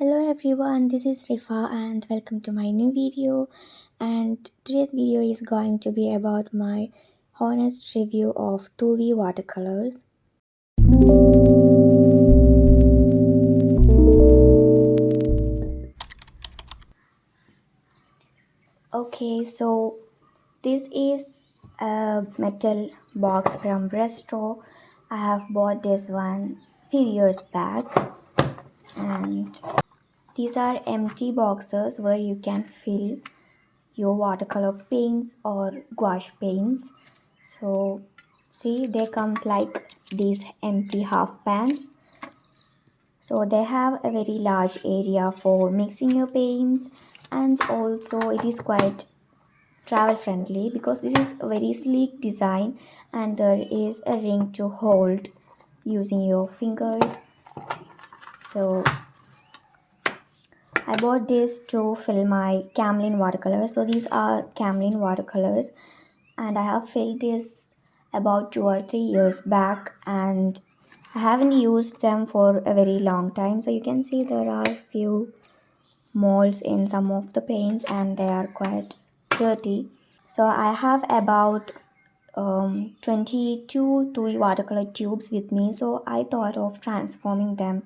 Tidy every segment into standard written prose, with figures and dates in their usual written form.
Hello everyone, this is Rifa and welcome to my new video. And today's video is going to be about my honest review of Thoovi watercolors. Okay, so this is a metal box from Brustro. I have bought this one few years back, and these are empty boxes where you can fill your watercolor paints or gouache paints. So see, they comes like these empty half pans. So they have a very large area for mixing your paints, and also it is quite travel friendly because this is a very sleek design and there is a ring to hold using your fingers. So I bought this to fill my Camlin watercolors. So these are Camlin watercolors, and I have filled this about 2 or 3 years back, and I haven't used them for a very long time. So you can see there are few molds in some of the paints and they are quite dirty. So I have about 22 TUI watercolor tubes with me, so I thought of transforming them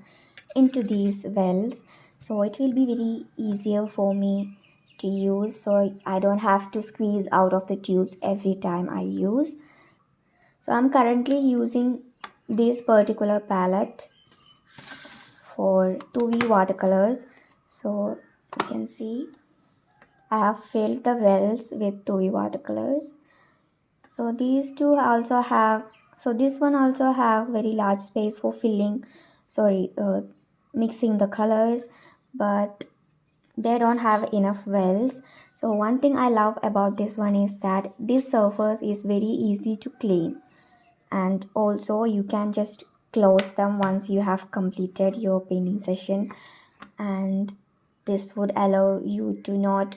into these wells, so it will be very easier for me to use, so I don't have to squeeze out of the tubes every time I use. So I'm currently using this particular palette for TUI watercolors. So you can see I have filled the wells with TUI watercolors. So these two also have, so this one also have very large space for filling, sorry, mixing the colors, but they don't have enough wells. So one thing I love about this one is that this surface is very easy to clean, and also you can just close them once you have completed your painting session, and this would allow you to not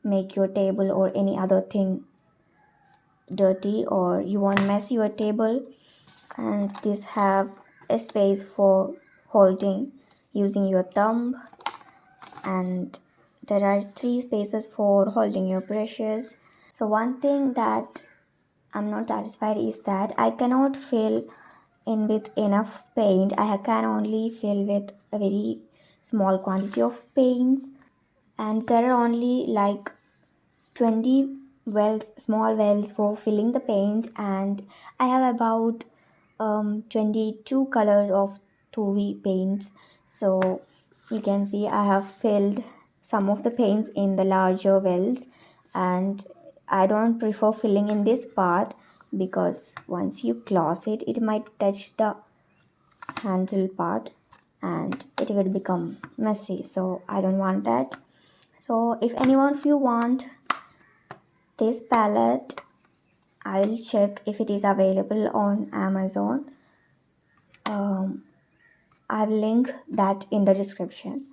make your table or any other thing dirty, or you won't mess your table. And this have a space for holding using your thumb, and there are three spaces for holding your brushes. So one thing that I'm not satisfied is that I cannot fill in with enough paint. I can only fill with a very small quantity of paints, and there are only like 20 wells, small wells for filling the paint, and I have about 22 colors of Thoovi paints. So you can see I have filled some of the paints in the larger wells, and I don't prefer filling in this part because once you close it, it might touch the handle part and it will become messy. So I don't want that. So if anyone of you want this palette, I'll check if it is available on Amazon. I'll link that in the description.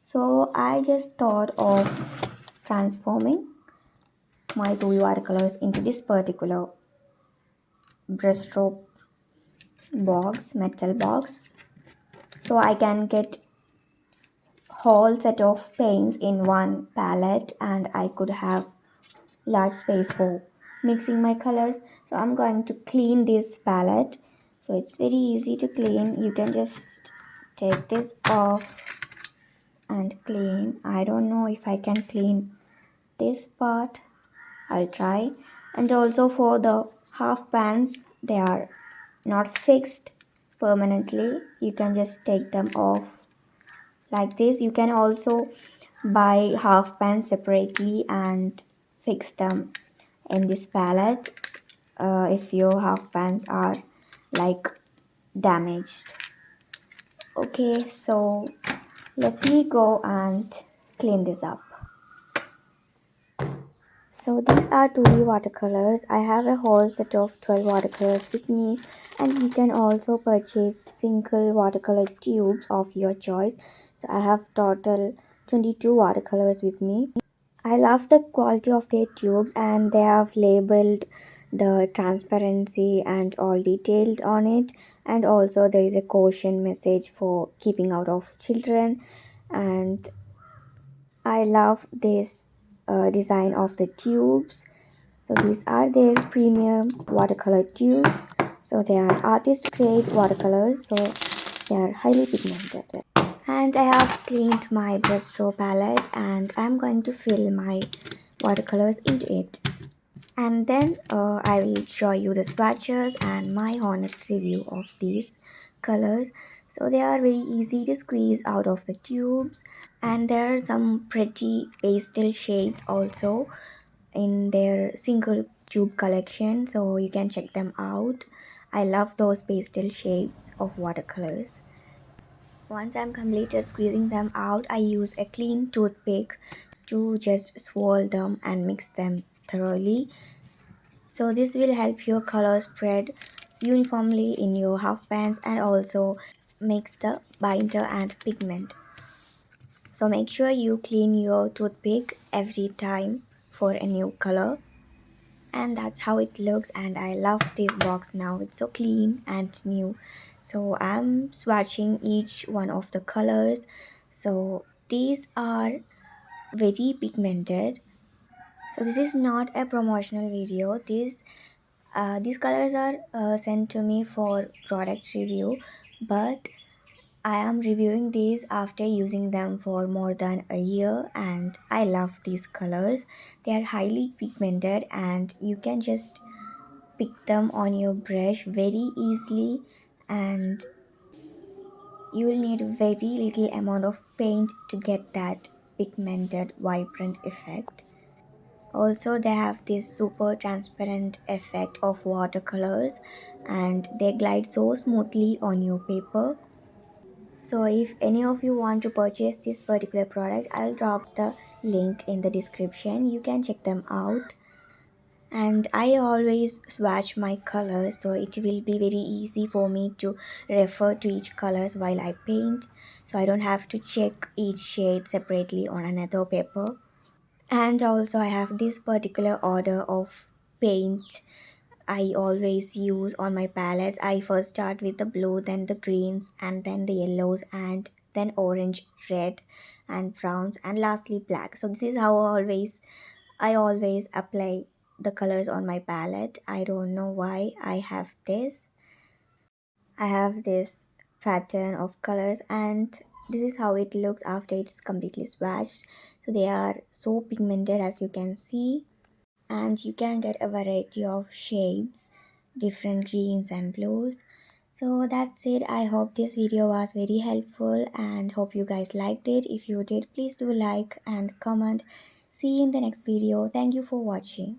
So I just thought of transforming my two watercolors into this particular Brustro box, metal box, so I can get whole set of paints in one palette and I could have large space for mixing my colors. So I'm going to clean this palette. So it's very easy to clean. You can just take this off and clean. I don't know if I can clean this part. I'll try. And also for the half pans, they are not fixed permanently. You can just take them off like this. You can also buy half pans separately and fix them in this palette if your half pans are like damaged. Okay, so let me go and clean this up. So these are 2D watercolors. I have a whole set of 12 watercolors with me, and you can also purchase single watercolor tubes of your choice. So I have total 22 watercolors with me. I love the quality of their tubes, and they have labeled the transparency and all details on it, and also there is a caution message for keeping out of children. And I love this design of the tubes. So these are their premium watercolor tubes. So they are artist grade watercolors. So they are highly pigmented. And I have cleaned my Brustro palette and I'm going to fill my watercolors into it. And then I will show you the swatches and my honest review of these colors. So they are very easy to squeeze out of the tubes, and there are some pretty pastel shades also in their single tube collection, so you can check them out. I love those pastel shades of watercolors. Once I'm completed squeezing them out, I use a clean toothpick to just swirl them and mix them thoroughly. So this will help your color spread uniformly in your half pans and also mix the binder and pigment. So make sure you clean your toothpick every time for a new color. And that's how it looks, and I love this box now. It's so clean and new. So I'm swatching each one of the colors. So these are very pigmented. So this is not a promotional video. These colors are sent to me for product review, but I am reviewing these after using them for more than a year and I love these colors. They are highly pigmented and you can just pick them on your brush very easily, and you will need very little amount of paint to get that pigmented vibrant effect. Also, they have this super transparent effect of watercolors and they glide so smoothly on your paper. So if any of you want to purchase this particular product, I'll drop the link in the description. You can check them out. And I always swatch my colors, so it will be very easy for me to refer to each colors while I paint. So I don't have to check each shade separately on another paper. And also I have this particular order of paint I always use on my palettes. I first start with the blue, then the greens, and then the yellows, and then orange, red, and browns, and lastly black. So this is how I always apply the colors on my palette. I don't know why I have this. I have this pattern of colors, and this is how it looks after it's completely swatched. So they are so pigmented as you can see, and you can get a variety of shades, different greens and blues. So that's it. I hope this video was very helpful and hope you guys liked it. If you did, please do like and comment. See you in the next video. Thank you for watching.